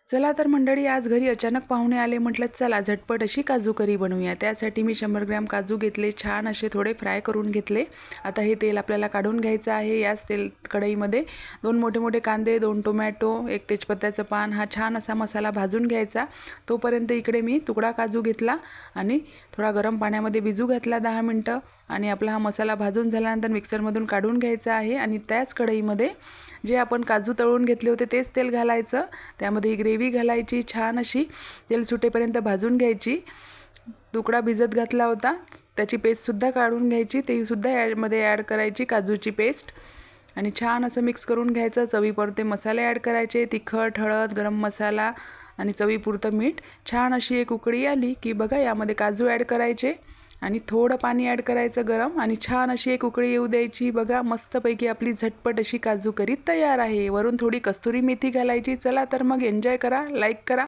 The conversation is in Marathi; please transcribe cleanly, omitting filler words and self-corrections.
चला तर मंडळी, आज घरी अचानक पाहुणे आले. म्हटलं चला झटपट अशी काजू करी बनवूया. त्यासाठी मी 100 ग्रॅम काजू घेतले, छान असे थोडे फ्राय करून घेतले. आता हे तेल आपल्याला काढून घ्यायचं आहे. याच कढईमध्ये 2 मोठे मोठे कांदे, 2 टोमॅटो, 1 तेजपत्त्याचं पान, हा छान असा मसाला भाजून घ्यायचा. तोपर्यंत इकडे मी तुकडा काजू घेतला आणि थोडा गरम पाण्यामध्ये भिजू घातला 10 मिनटं. आणि आपला हा मसाला भाजून झाल्यानंतर मिक्सरमधून काढून घ्यायचा आहे. आणि त्याच कढईमध्ये जे आपण काजू तळून घेतले होते तेच तेल घालायचं. त्यामध्ये ही ग्रेव्ही घालायची, छान अशी तेल सुटेपर्यंत भाजून घ्यायची. तुकडा भिजत घातला होता त्याची पेस्टसुद्धा काढून घ्यायची, ती सुद्धा मध्ये ॲड करायची काजूची पेस्ट. आणि छान असं मिक्स करून घ्यायचं. चवीपुरते मसाले ॲड करायचे, तिखट, हळद, गरम मसाला आणि चवीपुरतं मीठ. छान अशी एक उकळी आली की बघा यामध्ये काजू ॲड करायचे आणि थोडं पाणी ॲड करायचं गरम, आणि छान अशी एक उकळी येऊ द्यायची. बघा मस्तपैकी आपली झटपट अशी काजू करी तयार आहे. वरून थोडी कस्तुरी मेथी घालायची. चला तर मग एन्जॉय करा, लाईक करा.